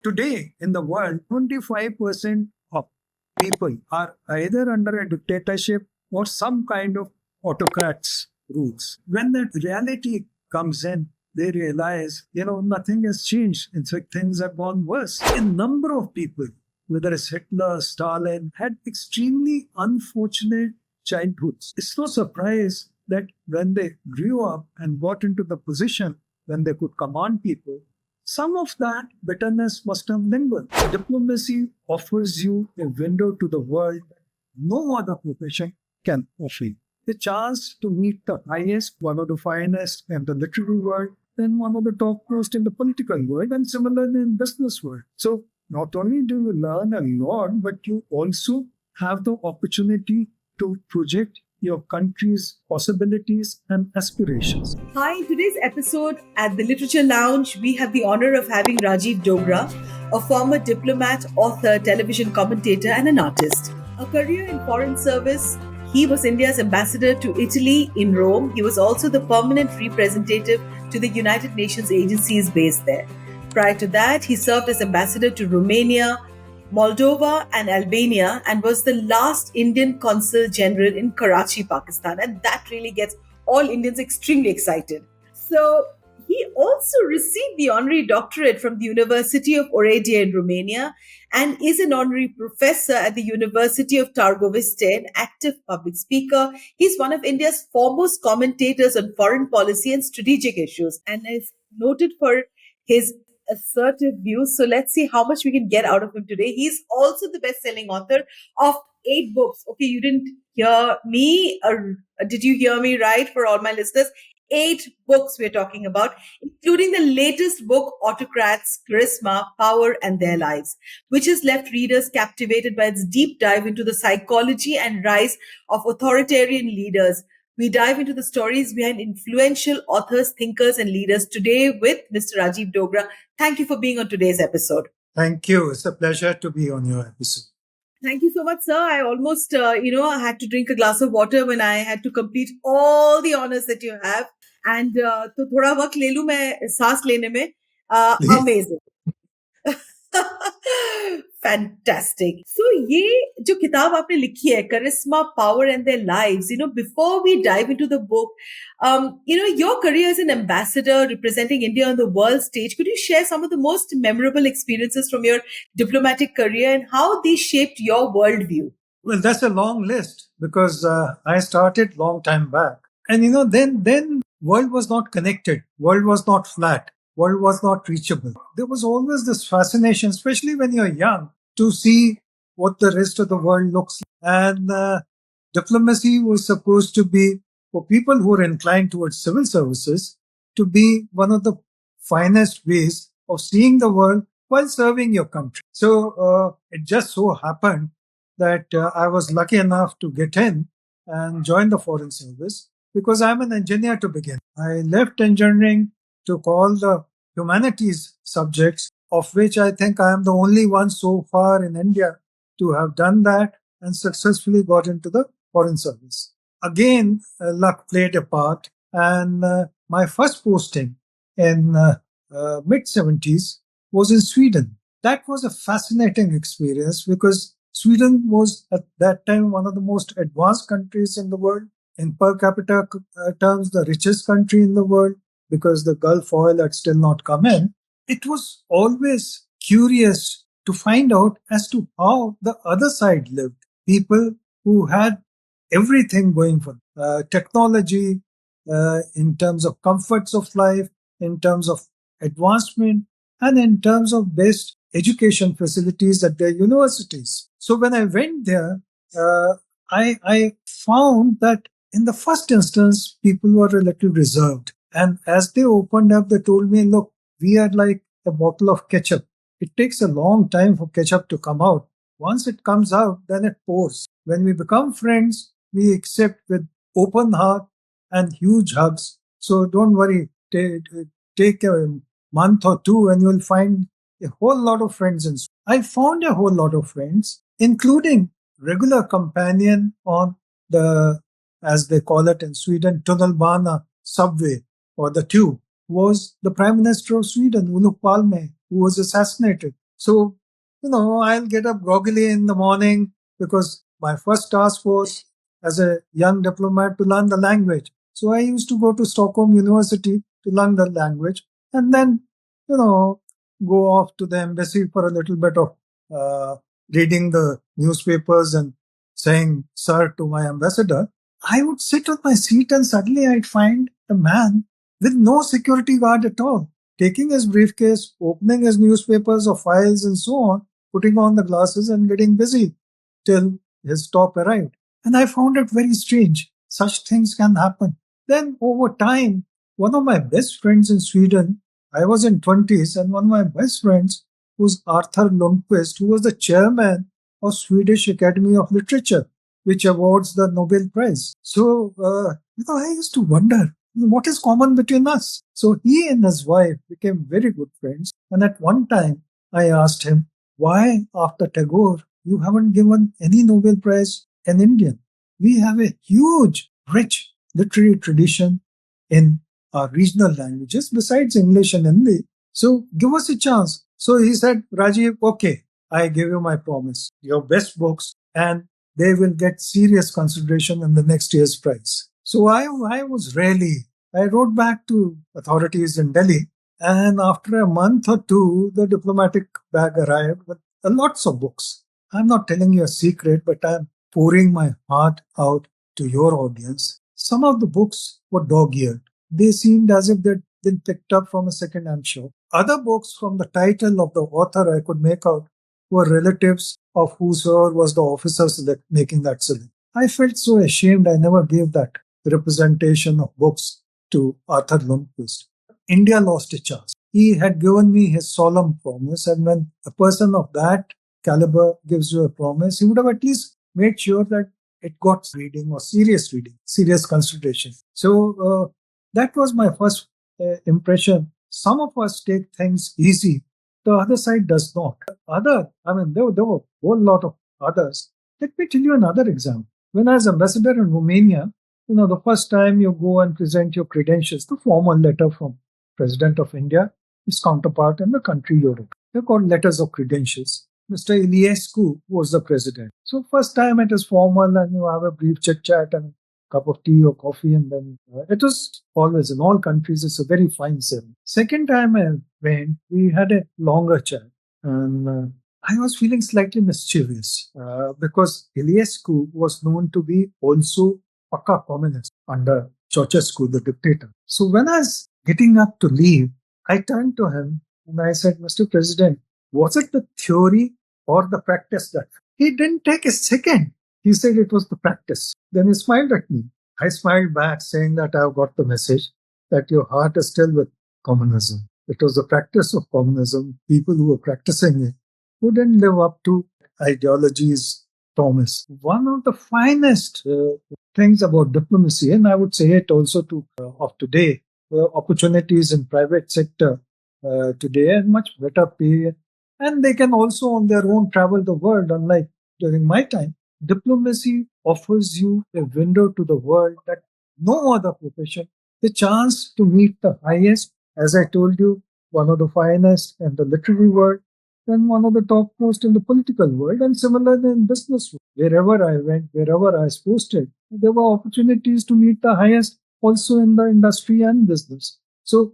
Today in the world, 25% of people are either under a dictatorship or some kind of autocrats rules. When that reality comes in, they realize, nothing has changed. In fact, things have gone worse. A number of people, whether it's Hitler, Stalin, had extremely unfortunate childhoods. It's no surprise that when they grew up and got into the position when they could command people, some of that bitterness must have lingered. Diplomacy offers you a window to the world that no other profession can offer you. The chance to meet the highest, one of the finest in the literary world, then one of the topmost in the political world, and similarly in business world. So not only do you learn a lot, but you also have the opportunity to project your country's possibilities and aspirations. Hi, in today's episode at the Literature Lounge, we have the honor of having Rajiv Dogra, a former diplomat, author, television commentator, and an artist. A career in foreign service, he was India's ambassador to Italy in Rome. He was also the permanent representative to the United Nations agencies based there. Prior to that, he served as ambassador to Romania, Moldova and Albania, and was the last Indian consul general in Karachi, Pakistan. And that really gets all Indians extremely excited. So he also received the honorary doctorate from the University of Oradea in Romania and is an honorary professor at the University of Târgoviste, an active public speaker. He's one of India's foremost commentators on foreign policy and strategic issues and is noted for his assertive views. So let's see how much we can get out of him today. He's also the best-selling author of 8 books. Okay, you didn't hear me, or did you hear me right for all my listeners? 8 books we're talking about, including the latest book, Autocrats, Charisma, Power, and Their Lives, which has left readers captivated by its deep dive into the psychology and rise of authoritarian leaders. We dive into the stories behind influential authors, thinkers, and leaders today with Mr. Rajiv Dogra. Thank you for being on today's episode. Thank you. It's a pleasure to be on your episode. Thank you so much, sir. I almost, I had to drink a glass of water when I had to complete all the honors that you have. And तो थोड़ा वक्त ले लूं मैं सांस लेने में. Amazing. Fantastic. So ये जो किताब आपने लिखी है, Charisma, Power and Their Lives, before we dive into the book, your career as an ambassador representing India on the world stage, could you share some of the most memorable experiences from your diplomatic career and how these shaped your worldview? Well, that's a long list because I started long time back. And then world was not connected. World was not flat. World was not reachable. There was always this fascination, especially when you're young, to see what the rest of the world looks like. And diplomacy was supposed to be, for people who are inclined towards civil services, to be one of the finest ways of seeing the world while serving your country. So it just so happened that I was lucky enough to get in and join the foreign service because I'm an engineer to begin. I left engineering to call the humanities subjects, of which I think I am the only one so far in India to have done that and successfully got into the foreign service. Again, luck played a part, and my first posting in mid-70s was in Sweden. That was a fascinating experience because Sweden was at that time one of the most advanced countries in the world. In per capita terms, the richest country in the world because the Gulf oil had still not come in. It was always curious to find out as to how the other side lived. People who had everything going for them. Technology, in terms of comforts of life, in terms of advancement, and in terms of best education facilities at their universities. So when I went there, I found that in the first instance, people were a little reserved. And as they opened up, they told me, look, we are like a bottle of ketchup. It takes a long time for ketchup to come out. Once it comes out, then it pours. When we become friends, we accept with open heart and huge hugs. So don't worry, take a month or two and you'll find a whole lot of friends. And I found a whole lot of friends, including regular companion on the, as they call it in Sweden, tunnelbana subway or the tube, was the Prime Minister of Sweden, Olof Palme, who was assassinated. So, I'll get up groggily in the morning because my first task was as a young diplomat to learn the language. So I used to go to Stockholm University to learn the language and then, you know, go off to the embassy for a little bit of uh, reading the newspapers and saying sir to my ambassador. I would sit on my seat and suddenly I'd find a man with no security guard at all, taking his briefcase, opening his newspapers or files and so on, putting on the glasses and getting busy till his stop arrived. And I found it very strange. Such things can happen. Then over time, one of my best friends in Sweden, I was in 20s, and one of my best friends was Arthur Lundqvist, who was the chairman of Swedish Academy of Literature, which awards the Nobel Prize. So, I used to wonder what is common between us. So he and his wife became very good friends. And at one time, I asked him, why after Tagore, you haven't given any Nobel Prize an Indian? We have a huge, rich literary tradition in our regional languages besides English and Hindi. So give us a chance. So he said, Rajiv, okay, I give you my promise. Your best books, and they will get serious consideration in the next year's prize. So I was really, I wrote back to authorities in Delhi, and after a month or two, the diplomatic bag arrived with lots of books. I'm not telling you a secret, but I'm pouring my heart out to your audience. Some of the books were dog-eared. They seemed as if they'd been picked up from a second-hand shop. Other books, from the title of the author, I could make out were relatives of whosoever was the officers that making that selling. I felt so ashamed I never gave that representation of books to Arthur Lundqvist. India lost a chance. He had given me his solemn promise, and when a person of that caliber gives you a promise, he would have at least made sure that it got reading, serious consideration. So that was my first impression. Some of us take things easy, the other side does not. There were a whole lot of others. Let me tell you another example. When I was ambassador in Romania, the first time you go and present your credentials, the formal letter from President of India, his counterpart in the country Europe. They're called letters of credentials. Mr. Iliescu was the president. So first time it is formal and you have a brief chit chat and cup of tea or coffee, and then it was always in all countries. It's a very fine ceremony. Second time I went, we had a longer chat, and I was feeling slightly mischievous because Iliescu was known to be also Pakka communist under Ceausescu, the dictator. So when I was getting up to leave, I turned to him and I said, Mr. President, was it the theory or the practice that? He didn't take a second. He said it was the practice. Then he smiled at me. I smiled back, saying that I've got the message that your heart is still with communism. It was the practice of communism, people who were practicing it, who didn't live up to ideology's promise. One of the finest things about diplomacy, and I would say it also of today, opportunities in private sector today and much better pay, and they can also on their own travel the world, unlike during my time. Diplomacy offers you a window to the world that no other profession, the chance to meet the highest, as I told you, one of the finest in the literary world, and one of the topmost in the political world, and similarly in business. Wherever I went, wherever I was posted, there were opportunities to meet the highest also in the industry and business. So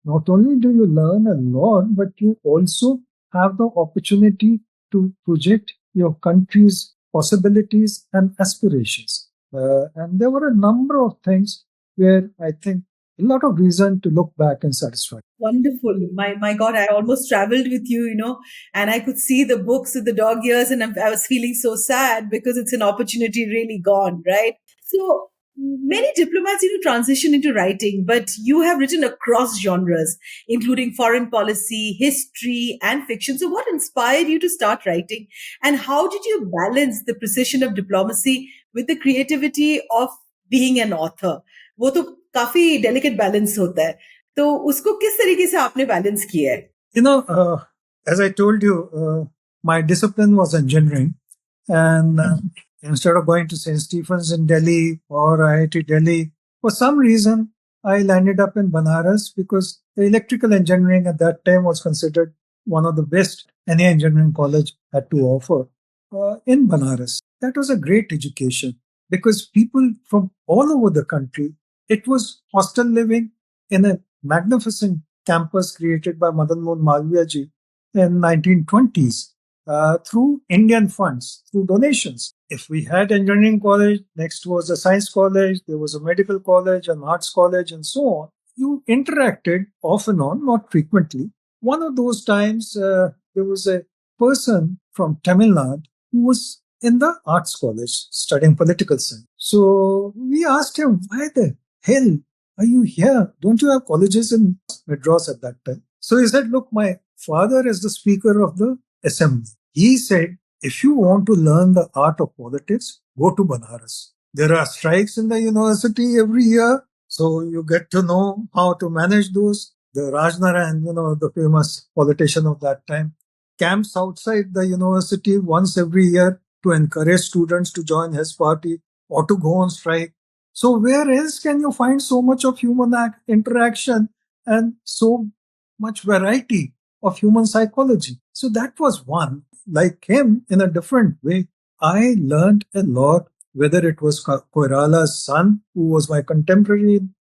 not only do you learn a lot, but you also have the opportunity to project your country's possibilities and aspirations. And there were a number of things where I think a lot of reason to look back and satisfy. Wonderful. My God, I almost traveled with you, and I could see the books with the dog ears, and I was feeling so sad because it's an opportunity really gone, right? So many diplomats, transition into writing, but you have written across genres, including foreign policy, history, and fiction. So what inspired you to start writing, and how did you balance the precision of diplomacy with the creativity of being an author? वो तो काफी delicate balance होता है. तो उसको किस तरीके से आपने बैलेंस किया है? As I told you, my discipline was engineering, and instead of going to St. Stephen's in Delhi or IIT Delhi, for some reason I landed up in Banaras because the electrical engineering at that time was considered one of the best any engineering college had to offer in Banaras. That was a great education because people from all over the country, it was hostel living in a magnificent campus created by Madan Mohan Malviya ji in 1920s through Indian funds, through donations. If we had engineering college, next was a science college, there was a medical college, an arts college, and so on. You interacted off and on, not frequently. One of those times, there was a person from Tamil Nadu who was in the arts college studying political science. So we asked him, why the hell are you here? Don't you have colleges in Madras at that time? So he said, look, my father is the speaker of the assembly. He said, if you want to learn the art of politics, go to Banaras. There are strikes in the university every year, so you get to know how to manage those. The Rajnaran, the famous politician of that time, camps outside the university once every year to encourage students to join his party or to go on strike. So where else can you find so much of human interaction and so much variety of human psychology? So that was one. Like him, in a different way, I learned a lot, whether it was Koirala's son, who was my contemporary in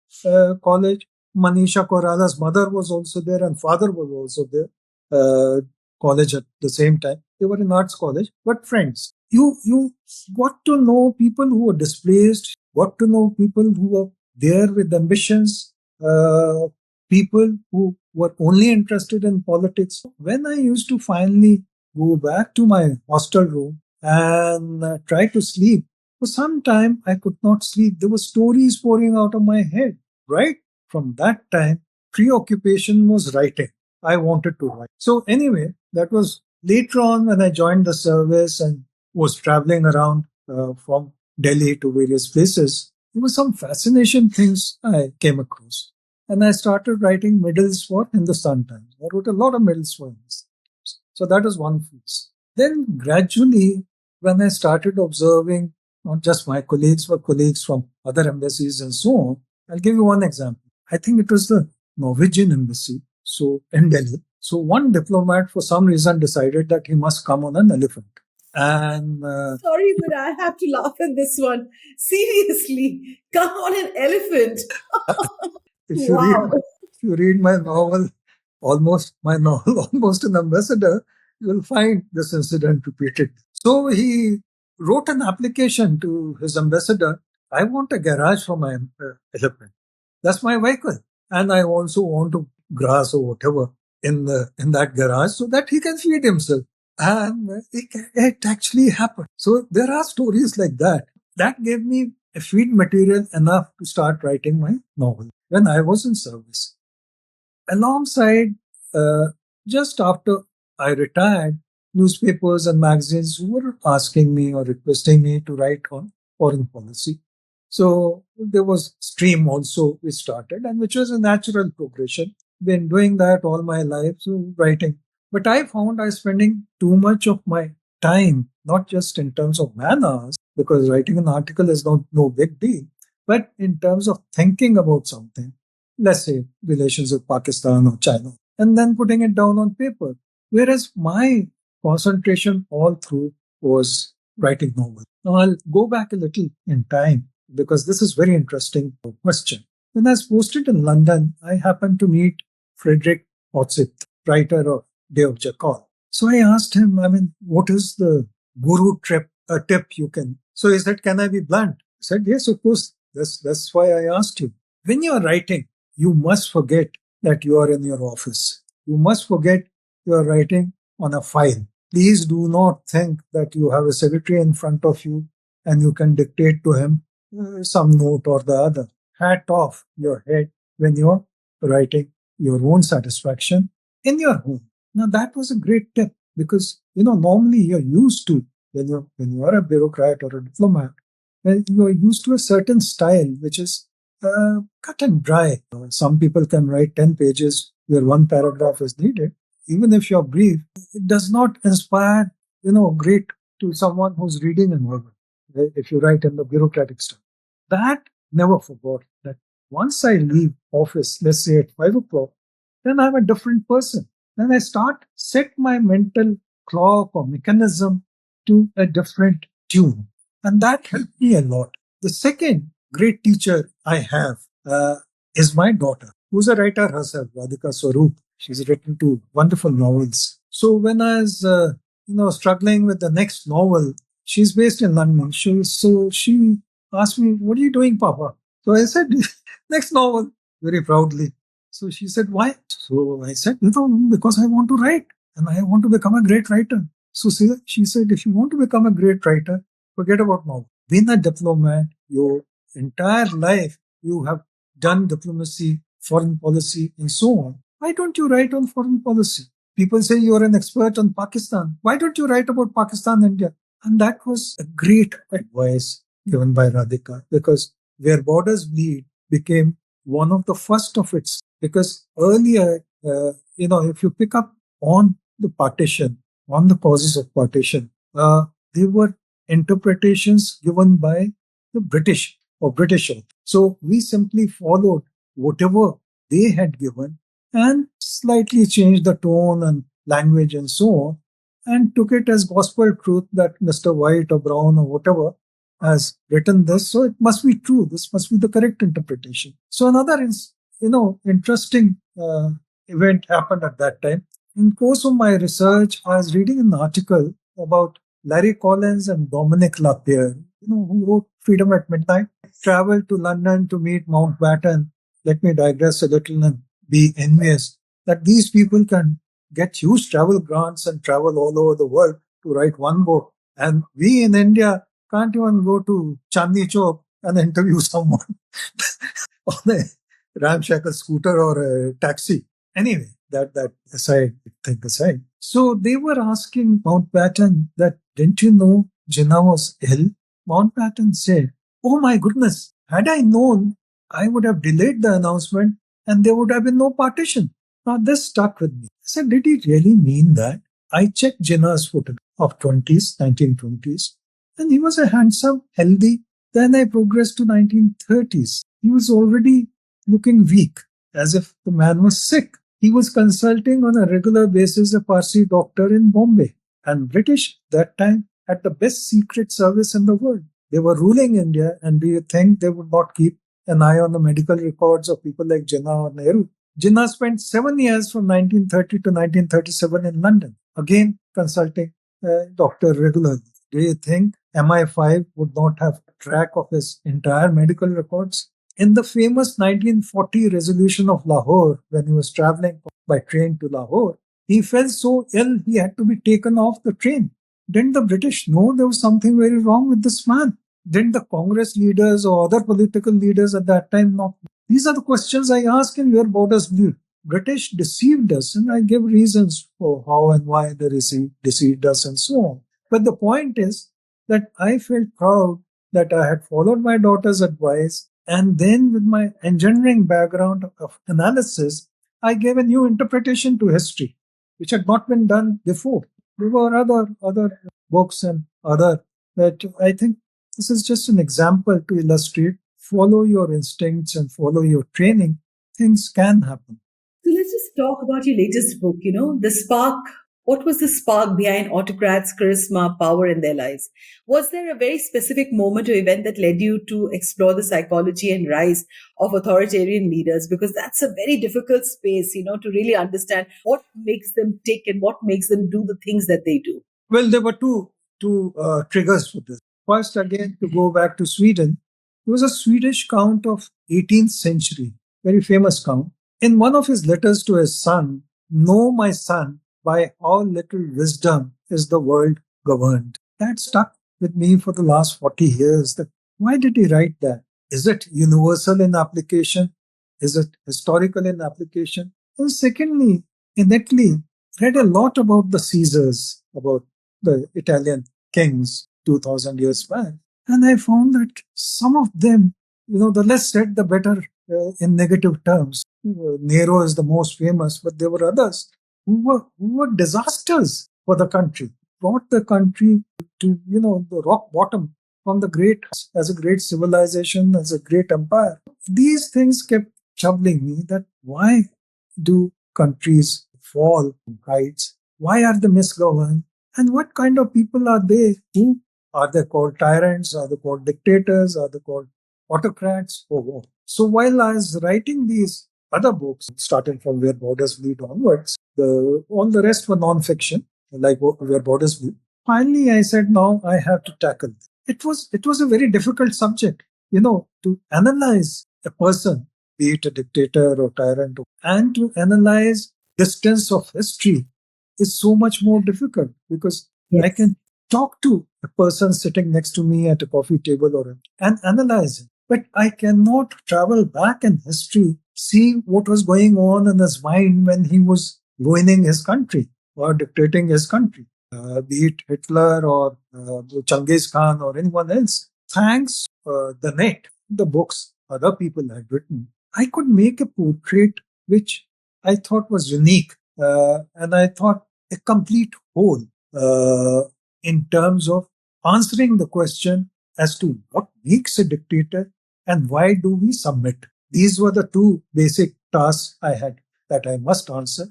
college. Manisha Koirala's mother was also there and father was also there. College at the same time. They were in arts college, but friends. You got to know people who were displaced, got to know people who were there with ambitions, people who were only interested in politics. When I used to finally go back to my hostel room and try to sleep, for some time I could not sleep. There were stories pouring out of my head. Right from that time, preoccupation was writing. I wanted to write. So anyway, that was later on when I joined the service and was traveling around from Delhi to various places. There were some fascination things I came across. And I started writing middles for Hindustan Times. I wrote a lot of middles for Hindustan Times. So that was one phase. Then gradually, when I started observing not just my colleagues, but colleagues from other embassies and so on, I'll give you one example. I think it was the Norwegian embassy, so in Delhi. So one diplomat, for some reason, decided that he must come on an elephant. And Sorry, but I have to laugh at this one. Seriously, come on an elephant. if you read Wow. if you read my novel, almost an ambassador, you will find this incident repeated. So he wrote an application to his ambassador. I want a garage for my elephant. That's my vehicle, and I also want to grass or whatever in that garage so that he can feed himself. And it actually happened. So there are stories like that. That gave me a feed material enough to start writing my novel when I was in service. Alongside, uh, just after I retired, newspapers and magazines were asking me or requesting me to write on foreign policy. So there was Stream also we started, and which was a natural progression. Been doing that all my life, so writing. But I found I spending too much of my time, not just in terms of man hours, because writing an article is no big deal, but in terms of thinking about something, let's say relations with Pakistan or China, and then putting it down on paper. Whereas my concentration all through was writing novels. Now I'll go back a little in time because this is very interesting question. When I was posted in London, I happened to meet Frederick Otzit, writer of Day of Jackal. So I asked him, what is the guru tip you can? So he said, can I be blunt? I said, yes, of course. That's why I asked you. When you are writing, you must forget that you are in your office. You must forget you are writing on a file. Please do not think that you have a secretary in front of you and you can dictate to him some note or the other. Hat off your head when you're writing your own satisfaction in your home. Now that was a great tip because normally you're used to when you are a bureaucrat or a diplomat, you are used to a certain style which is cut and dry. Some people can write 10 pages where one paragraph is needed. Even if you're brief, it does not inspire, great to someone who's reading and working. If you write in the bureaucratic style. That never forgot that once I leave office, let's say at 5 o'clock, then I'm a different person. then I start set my mental clock or mechanism to a different tune. And that helped me a lot. The second great teacher I have is my daughter, who's a writer herself, Radhika Swaroop. She's written two wonderful novels. So when I was, struggling with the next novel, she's based in London. So she asked me, "What are you doing, Papa?" So I said, "Next novel," very proudly. So she said, "Why?" So I said, "Because I want to write and I want to become a great writer." So she said, "If you want to become a great writer, forget about novel. Being a diplomat, your entire life, you have done diplomacy, foreign policy, and so on. Why don't you write on foreign policy? People say you are an expert on Pakistan. Why don't you write about Pakistan, India?" And that was a great advice given by Radhika, because Where Borders Bleed became one of the first of its. Because earlier, if you pick up on the partition, on the causes of partition, they were interpretations given by the British or British. So we simply followed whatever they had given and slightly changed the tone and language and so on, and took it as gospel truth that Mr. White or Brown or whatever has written this, so it must be true. This must be the correct interpretation. So another, interesting event happened at that time. In course of my research, I was reading an article about Larry Collins and Dominic Lapierre, who wrote Freedom at Midnight. Traveled to London to meet Mountbatten. Let me digress a little and be envious that these people can get huge travel grants and travel all over the world to write one book. And we in India can't even go to Chandni Chowk and interview someone on a ramshackle scooter or a taxi. Anyway, that aside, think aside. So they were asking Mountbatten that, "Didn't you know Jinnah was ill?" Mountbatten said, "Oh my goodness, had I known, I would have delayed the announcement and there would have been no partition." Now this stuck with me. I said, did he really mean that? I checked Jinnah's photograph of 1920s, and he was a handsome, healthy. Then I progressed to 1930s. He was already looking weak, as if the man was sick. He was consulting on a regular basis a Parsi doctor in Bombay. And British that time had the best secret service in the world. They were ruling India, and do you think they would not keep an eye on the medical records of people like Jinnah or Nehru? Jinnah spent 7 years from 1930 to 1937 in London, again consulting a doctor regularly. Do you think MI5 would not have track of his entire medical records? In the famous 1940 resolution of Lahore, when he was traveling by train to Lahore, he fell so ill he had to be taken off the train. Didn't the British know there was something very wrong with this man? Didn't the Congress leaders or other political leaders at that time know? These are the questions I ask in Where Borders Bleed. British deceived us, and I give reasons for how and why they deceived us and so on. But the point is that I felt proud that I had followed my daughter's advice, and then with my engineering background of analysis, I gave a new interpretation to history, which had not been done before. There were other books and other that I think this is just an example to illustrate. Follow your instincts and follow your training. Things can happen. So let's just talk about your latest book, The Spark. What was the spark behind Autocrats' charisma, power in their lives? Was there a very specific moment or event that led you to explore the psychology and rise of authoritarian leaders? Because that's a very difficult space, to really understand what makes them tick and what makes them do the things that they do. Well, there were two triggers for this. First, again, to go back to Sweden, he was a Swedish count of 18th century, very famous count. In one of his letters to his son, "Know, my son, by how little wisdom is the world governed." That stuck with me for the last 40 years. That why did he write that? Is it universal in application? Is it historical in application? And secondly, in Italy, read a lot about the Caesars, about the Italian kings 2000 years back. And I found that some of them, the less said, the better in negative terms. Nero is the most famous, but there were others who were disasters for the country, brought the country to, the rock bottom from the great, as a great civilization, as a great empire. These things kept troubling me that why do countries fall from heights? Why are they misgoverned? And what kind of people are they? Who are they called tyrants? Are they called dictators? Are they called autocrats? Oh, oh. So while I was writing these other books, starting from Where Borders Lead onwards, all the rest were non-fiction, like Where Borders Lead. Finally, I said, now I have to tackle this. It was a very difficult subject, to analyze a person, be it a dictator or tyrant, and to analyze distance of history is so much more difficult because I Yes. can talk to a person sitting next to me at a coffee table and analyze it. But I cannot travel back in history, see what was going on in his mind when he was ruining his country or dictating his country, be it Hitler or Genghis Khan or anyone else. Thanks the net, the books other people had written, I could make a portrait which I thought was unique, and I thought a complete whole uh, in terms of answering the question as to what makes a dictator and why do we submit. These were the two basic tasks I had that I must answer.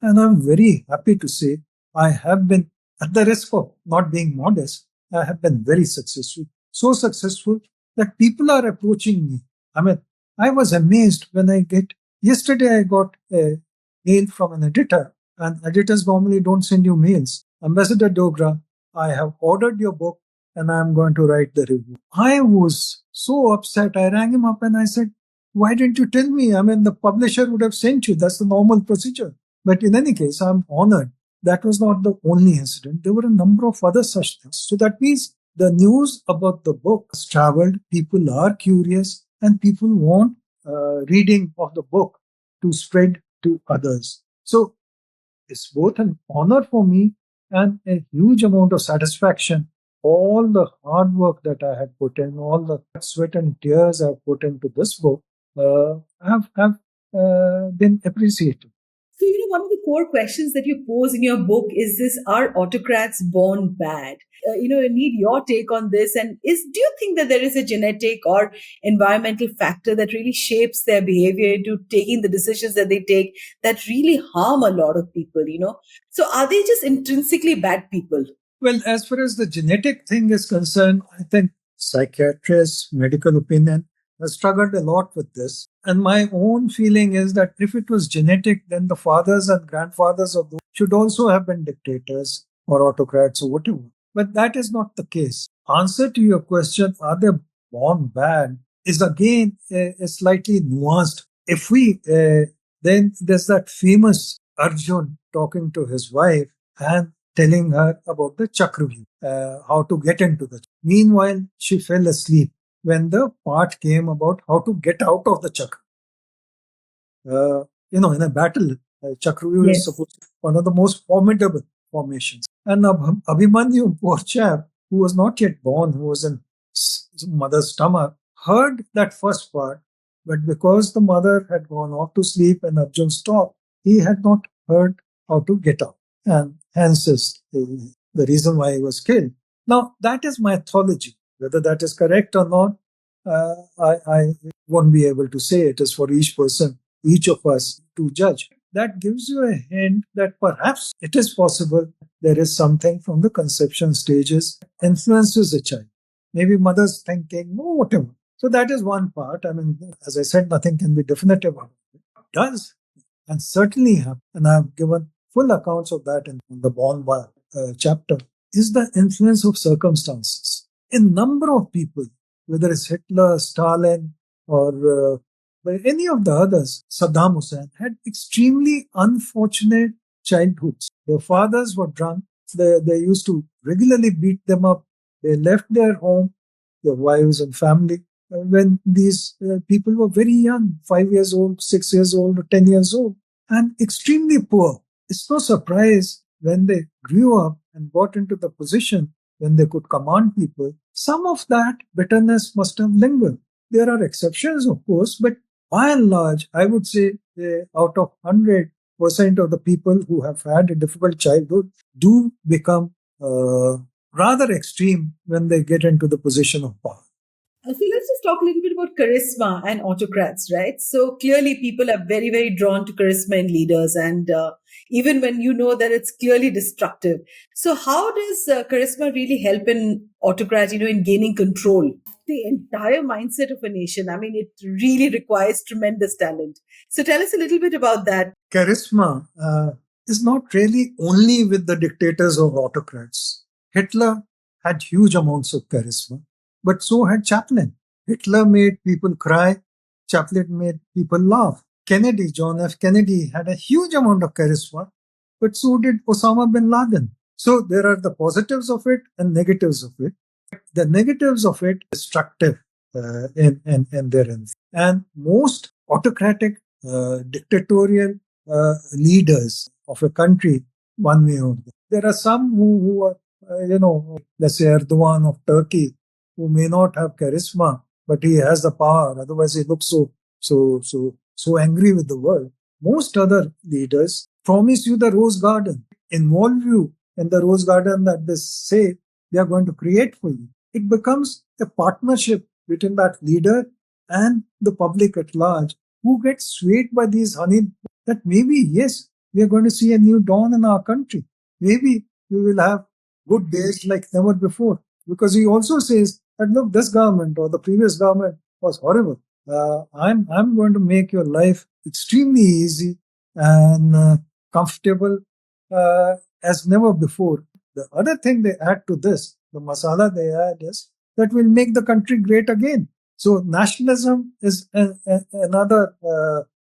And I'm very happy to say I have been, at the risk of not being modest, I have been very successful. So successful that people are approaching me. I mean, I was amazed when yesterday I got a mail from an editor, and editors normally don't send you mails. Ambassador Dogra, I have ordered your book and I'm going to write the review. I was so upset. I rang him up and I said, why didn't you tell me? I mean, the publisher would have sent you. That's the normal procedure. But in any case, I'm honored. That was not the only incident. There were a number of other such things. So that means the news about the book has traveled. People are curious and people want reading of the book to spread to others. So it's both an honor for me and a huge amount of satisfaction. All the hard work that I had put in, all the sweat and tears I've put into this book have been appreciated. So, one of the core questions that you pose in your book is this: are autocrats born bad? I need your take on this. And do you think that there is a genetic or environmental factor that really shapes their behavior into taking the decisions that they take that really harm a lot of people? So, are they just intrinsically bad people? Well, as far as the genetic thing is concerned, I think psychiatrists, medical opinion have struggled a lot with this. And my own feeling is that if it was genetic, then the fathers and grandfathers of those should also have been dictators or autocrats or whatever. But that is not the case. Answer to your question, are they born bad, is again a slightly nuanced. If we, then there's that famous Arjun talking to his wife and telling her about the Chakravyuh, how to get into the. Meanwhile, she fell asleep when the part came about how to get out of the Chakra. In a battle, Chakravyuh is Yes. supposed to be one of the most formidable formations. And Abhimanyu, poor chap, who was not yet born, who was in mother's stomach, heard that first part, but because the mother had gone off to sleep and Arjun stopped, he had not heard how to get out. And hence is the reason why he was killed. Now, that is mythology. Whether that is correct or not, I won't be able to say. It is for each person, each of us to judge. That gives you a hint that perhaps it is possible there is something from the conception stages influences the child. Maybe mother's thinking, oh, whatever. So that is one part. I mean, as I said, nothing can be definitive about it. It does and certainly have, and I've given full accounts of that in the Born Bar chapter, is the influence of circumstances. A number of people, whether it's Hitler, Stalin, or any of the others, Saddam Hussein, had extremely unfortunate childhoods. Their fathers were drunk. They used to regularly beat them up. They left their home, their wives and family, when these people were very young, 5 years old, 6 years old, or 10 years old, and extremely poor. It's no surprise when they grew up and got into the position when they could command people, some of that bitterness must have lingered. There are exceptions, of course, but by and large, I would say out of 100% of the people who have had a difficult childhood do become rather extreme when they get into the position of power. So let's just talk a little bit about charisma and autocrats, right? So clearly, people are very, very drawn to charisma in leaders, and even when you know that it's clearly destructive. So how does charisma really help in autocrats? In gaining control the entire mindset of a nation. I mean, it really requires tremendous talent. So tell us a little bit about that. Charisma is not really only with the dictators or autocrats. Hitler had huge amounts of charisma, but so had Chaplin. Hitler made people cry, Chaplin made people laugh. Kennedy, John F. Kennedy, had a huge amount of charisma, but so did Osama bin Laden. So there are the positives of it and negatives of it. The negatives of it destructive in their end. And most autocratic, dictatorial leaders of a country, one way or the other. There are some who are, let's say Erdogan of Turkey, who may not have charisma, but he has the power. Otherwise, he looks so angry with the world. Most other leaders promise you the rose garden, involve you in the rose garden that they say they are going to create for you. It becomes a partnership between that leader and the public at large, who gets swayed by these honey that maybe, yes, we are going to see a new dawn in our country. Maybe we will have good days like never before. Because he also says that, look, this government or the previous government was horrible. I'm going to make your life extremely easy and comfortable as never before. The other thing they add to this, the masala they add is that will make the country great again. So nationalism is another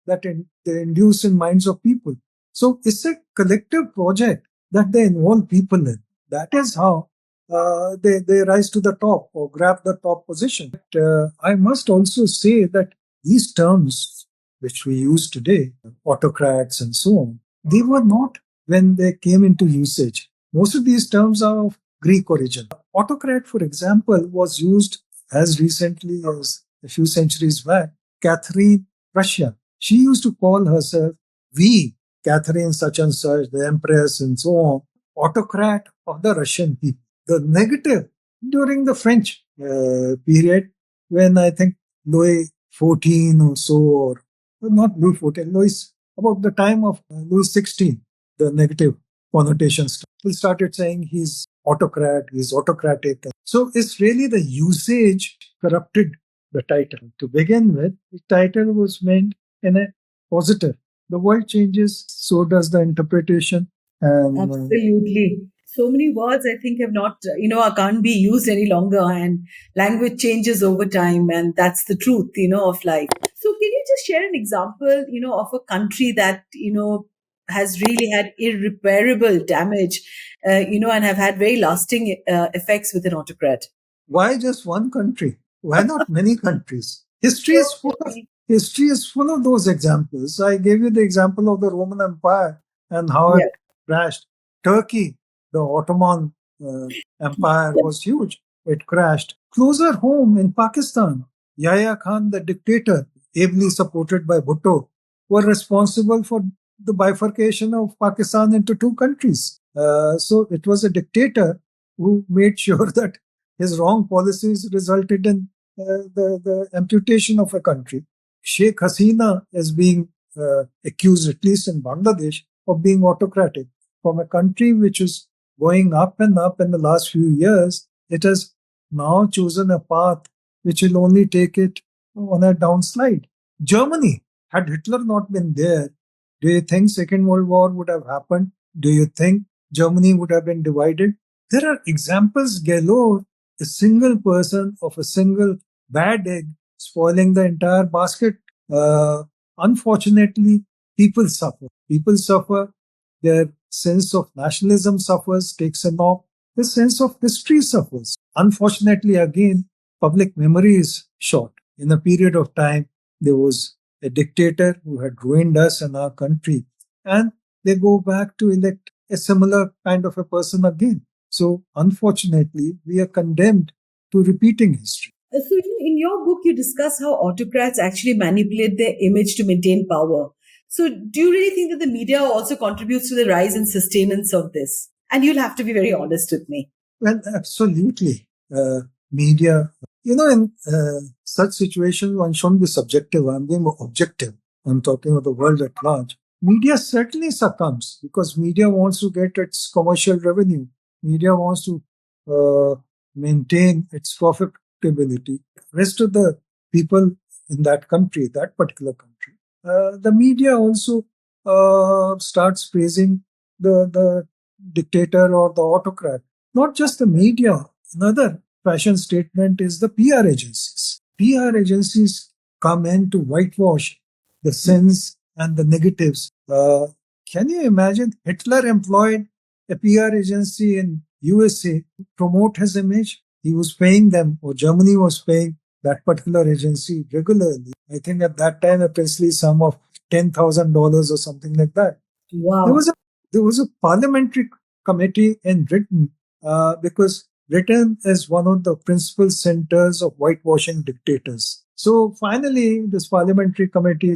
they induce in minds of people. So it's a collective project that they involve people in. That is how they rise to the top or grab the top position. But, I must also say that these terms which we use today, autocrats and so on, they were not when they came into usage. Most of these terms are of Greek origin. Autocrat, for example, was used as recently as a few centuries back. Catherine Russia, she used to call herself we, Catherine such and such, the Empress, and so on, autocrat of the Russian people. The negative during the French period, when I think Louis XIV or so, or not Louis XIV, Louis, about the time of Louis XVI, the negative connotations. People started saying he's autocrat, he's autocratic. So it's really the usage corrupted the title. To begin with, the title was meant in a positive. The world changes, so does the interpretation. And Absolutely. So many words I think have not, can't be used any longer, and language changes over time, and that's the truth, of life. So, can you just share an example, of a country that, has really had irreparable damage, and have had very lasting effects with an autocrat? why just one country? Why not many countries? So History is full of those examples. I gave you the example of the Roman Empire and how it yeah. crashed. Turkey, the Ottoman Empire was huge. It crashed. Closer home in Pakistan, Yahya Khan, the dictator, ably supported by Bhutto, were responsible for the bifurcation of Pakistan into two countries. So it was a dictator who made sure that his wrong policies resulted in the amputation of a country. Sheikh Hasina is being accused, at least in Bangladesh, of being autocratic. From a country which is going up and up in the last few years, it has now chosen a path which will only take it on a downslide. Germany, had Hitler not been there, do you think Second World War would have happened? Do you think Germany would have been divided? There are examples galore. A single person of a single bad egg spoiling the entire basket. Unfortunately, people suffer. People suffer. Their sense of nationalism suffers, takes a knock. The sense of history suffers. Unfortunately, again, public memory is short. In a period of time, there was a dictator who had ruined us and our country, and they go back to elect a similar kind of a person again. So, unfortunately, we are condemned to repeating history. So, in your book, you discuss how autocrats actually manipulate their image to maintain power. So, do you really think that the media also contributes to the rise and sustenance of this? And you'll have to be very honest with me. Well, absolutely. Media In such situations, one shouldn't be subjective. I'm being objective. I'm talking of the world at large. Media certainly succumbs because media wants to get its commercial revenue. Media wants to maintain its profitability. Rest of the people in that country, that particular country, the media also starts praising the dictator or the autocrat. Not just the media. Another fashion statement is the PR agencies. PR agencies come in to whitewash the sins and the negatives. Can you imagine Hitler employed a PR agency in USA to promote his image? He was paying them, or Germany was paying that particular agency regularly. I think at that time a princely sum of $10,000 or something like that. There Wow. was a there was a parliamentary committee in Britain because Britain is one of the principal centers of whitewashing dictators. So finally, this parliamentary committee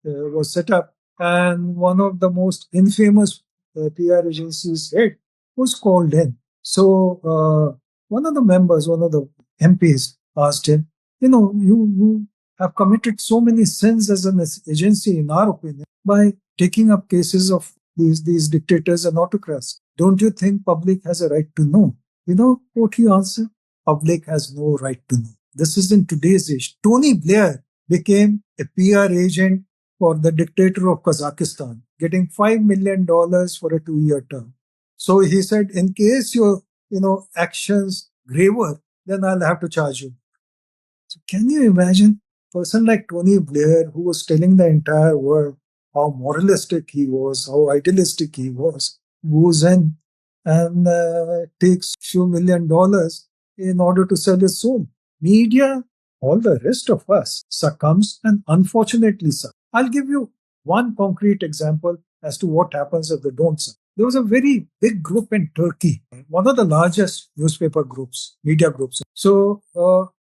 was set up, and one of the most infamous PR agencies head was called in. So one of the members, one of the MPs, asked him, you have committed so many sins as an agency, in our opinion, by taking up cases of these dictators and autocrats. Don't you think public has a right to know? You know what he answered? Public has no right to know. This is in today's age. Tony Blair became a PR agent for the dictator of Kazakhstan, getting $5 million for a 2-year term. So he said, in case your actions graver, then I'll have to charge you. So can you imagine a person like Tony Blair who was telling the entire world how moralistic he was, how idealistic he was, goes in and takes few $1 million in order to sell his soul. Media, all the rest of us, succumbs and unfortunately succumb. I'll give you one concrete example as to what happens if they don't succumb. There was a very big group in Turkey, one of the largest newspaper groups, media groups. So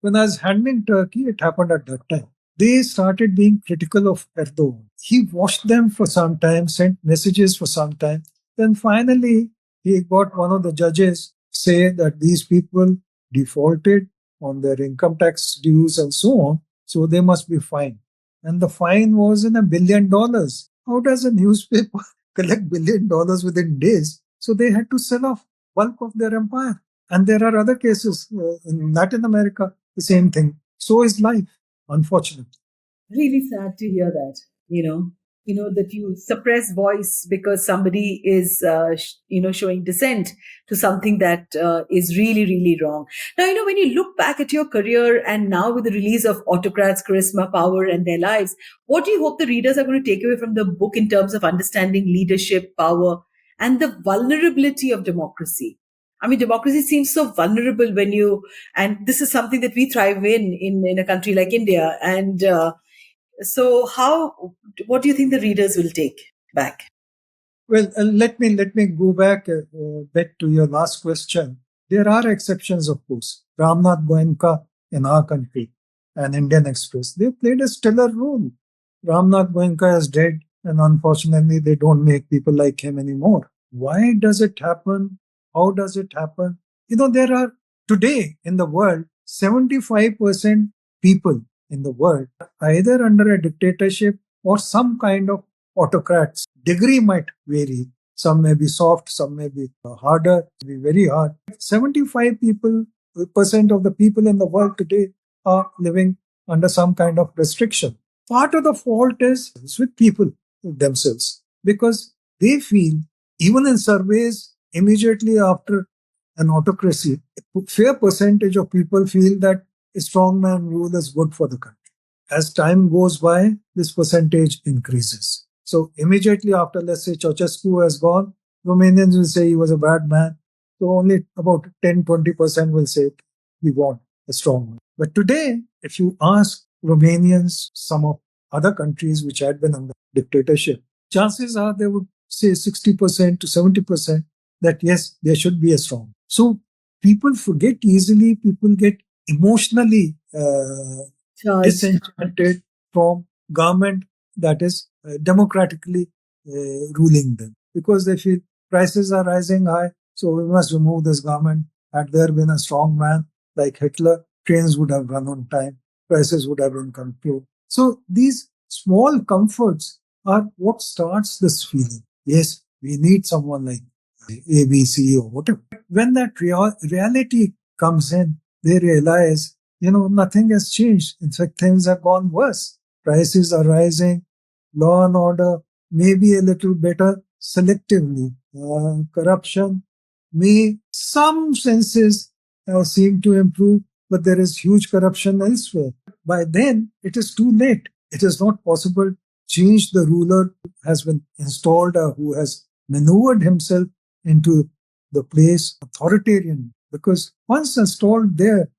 when I was handling Turkey, it happened at that time. They started being critical of Erdogan. He watched them for some time, sent messages for some time. Then finally, he got one of the judges say that these people defaulted on their income tax dues and so on, so they must be fined. And the fine was in $1 billion. How does a newspaper collect $1 billion within days? So they had to sell off bulk of their empire. And there are other cases in Latin America, the same thing. So is life, unfortunately. Really sad to hear that. That you suppress voice because somebody is showing dissent to something that is really really wrong. Now, when you look back at your career and now with the release of Autocrats, Charisma, Power and Their Lives, what do you hope the readers are going to take away from the book in terms of understanding leadership, power and the vulnerability of democracy? I mean, democracy seems so vulnerable and this is something that we thrive in a country like India. And so, what do you think the readers will take back? Well, let me go back a bit to your last question. There are exceptions, of course. Ramnath Goenka in our country and Indian Express, they played a stellar role. Ramnath Goenka is dead, and unfortunately, they don't make people like him anymore. Why does it happen? How does it happen? There are today in the world 75% people in the world either under a dictatorship or some kind of autocrats. Degree might vary. Some may be soft, some may be harder, be very hard. 75% of the people in the world today are living under some kind of restriction. Part of the fault is with people themselves because they feel, even in surveys immediately after an autocracy, a fair percentage of people feel that a strongman rule is good for the country. As time goes by, this percentage increases. So immediately after, let's say, Ceausescu has gone, Romanians will say he was a bad man. So only about 10-20% will say we want a strong man. But today, if you ask Romanians, some of other countries which had been under dictatorship, chances are they would say 60% to 70% that yes, there should be a strong. So people forget easily, people get emotionally disenchanted from government that is democratically ruling them because they feel prices are rising high, so we must remove this government. Had there been a strong man like Hitler, trains would have run on time, prices would have been controlled. So these small comforts are what starts this feeling. Yes, we need someone like ABC or whatever. When that reality comes in, they realize, nothing has changed. In fact, things have gone worse. Prices are rising, law and order may be a little better selectively. Corruption may, some senses seem to improve, but there is huge corruption elsewhere. By then, it is too late. It is not possible. Change the ruler who has been installed or who has maneuvered himself into the place authoritarian, because once installed there,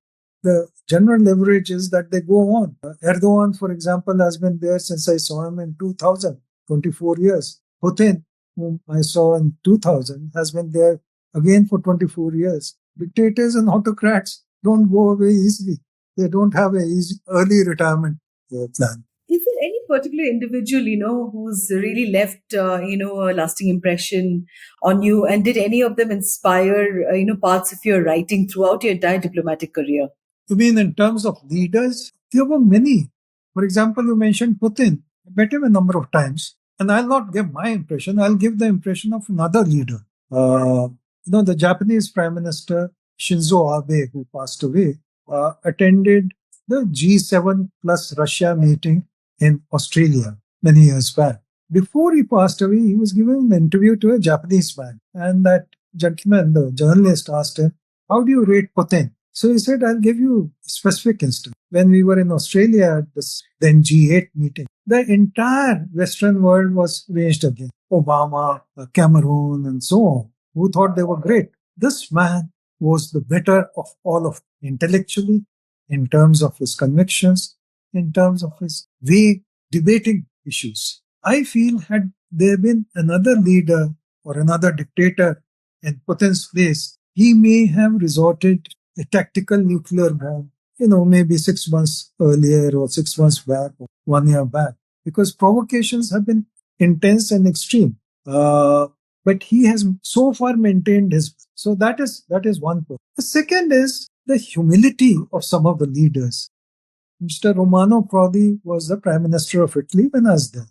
the general leverage is that they go on. Erdogan, for example, has been there since I saw him in 2000, 24 years. Putin, whom I saw in 2000, has been there again for 24 years. Dictators and autocrats don't go away easily. They don't have a easy early retirement plan. Is there any particular individual, who's really left, a lasting impression on you? And did any of them inspire, parts of your writing throughout your entire diplomatic career? You mean in terms of leaders? There were many. For example, you mentioned Putin. I met him a number of times. And I'll not give my impression, I'll give the impression of another leader. The Japanese Prime Minister Shinzo Abe, who passed away, attended the G7 plus Russia meeting in Australia many years back. Before he passed away, he was giving an interview to a Japanese man. And that gentleman, the journalist, asked him, "How do you rate Putin?" So he said, "I'll give you a specific instance. When we were in Australia at this then G8 meeting, the entire Western world was raged against Obama, Cameroon, and so on, who thought they were great. This man was the better of all of them, intellectually, in terms of his convictions, in terms of his way debating issues. I feel had there been another leader or another dictator in Putin's place, he may have resorted a tactical nuclear bomb, maybe 6 months earlier or 6 months back or 1 year back, because provocations have been intense and extreme. But he has so far maintained his. So that is one point. The second is the humility of some of the leaders. Mr. Romano Prodi was the Prime Minister of Italy when I was there.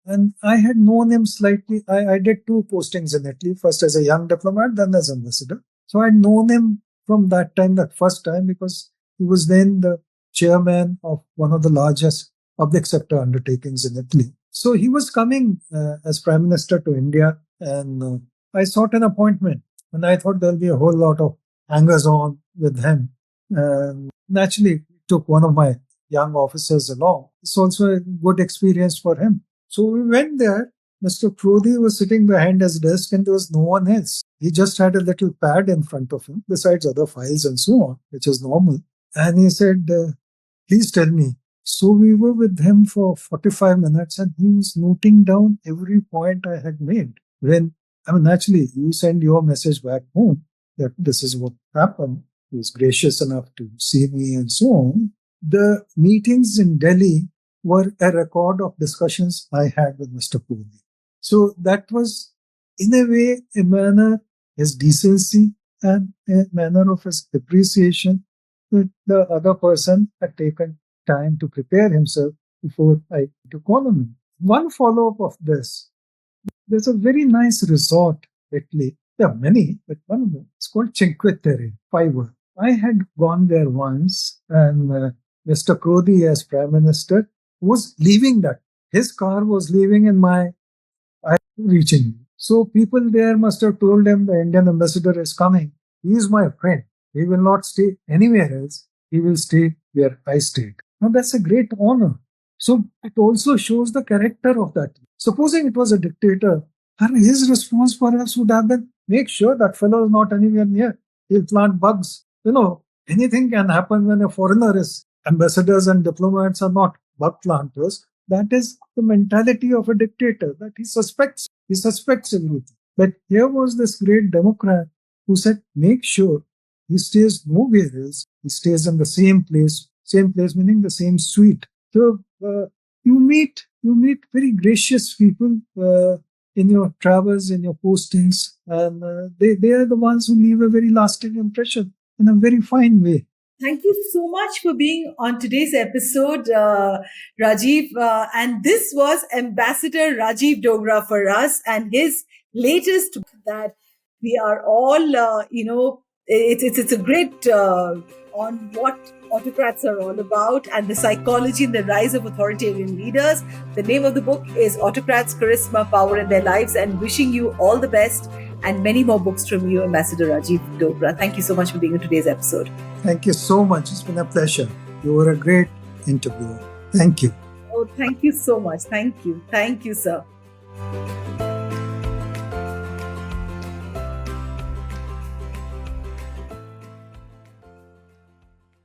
And I had known him slightly. I did 2 postings in Italy, first as a young diplomat, then as ambassador. So I'd known him from that time, that first time, because he was then the chairman of one of the largest public sector undertakings in Italy. So he was coming as Prime Minister to India, and I sought an appointment. And I thought there'll be a whole lot of hangers-on with him. And naturally, took one of my young officers along. It's also a good experience for him. So we went there. Mr. Prodi was sitting behind his desk and there was no one else. He just had a little pad in front of him, besides other files and so on, which is normal. And he said, "Please tell me." So we were with him for 45 minutes and he was noting down every point I had made. Naturally, you send your message back home that this is what happened. He was gracious enough to see me and so on. The meetings in Delhi were a record of discussions I had with Mr. Prodi. So that was, in a way, a manner, his decency and a manner of his appreciation that the other person had taken time to prepare himself before I took on him. One follow-up of this, there's a very nice resort, Italy. There are many, but one of them, it's called Cinque Terre, 5. I had gone there once, and Mr. Prodi, as Prime Minister, was leaving that. His car was leaving and I reaching me. So people there must have told him the Indian ambassador is coming. He is my friend. He will not stay anywhere else. He will stay where I stayed. Now that's a great honor. So it also shows the character of that. Supposing it was a dictator, his response perhaps would have been, make sure that fellow is not anywhere near. He'll plant bugs. Anything can happen when a foreigner is. Ambassadors and diplomats are not bug planters. That is the mentality of a dictator, that he suspects everything. But here was this great Democrat who said, make sure he stays nowhere else. He stays in the same place meaning the same suite. So you meet very gracious people in your travels, in your postings, and they are the ones who leave a very lasting impression in a very fine way. Thank you so much for being on today's episode, Rajiv. And this was Ambassador Rajiv Dogra for us and his latest book that we are all, it's a great on what autocrats are all about and the psychology and the rise of authoritarian leaders. The name of the book is Autocrats, Charisma, Power in Their Lives, and wishing you all the best and many more books from you, Ambassador Rajiv Dogra. Thank you so much for being on today's episode. Thank you so much. It's been a pleasure. You were a great interviewer. Thank you. Oh, thank you so much. Thank you. Thank you, sir.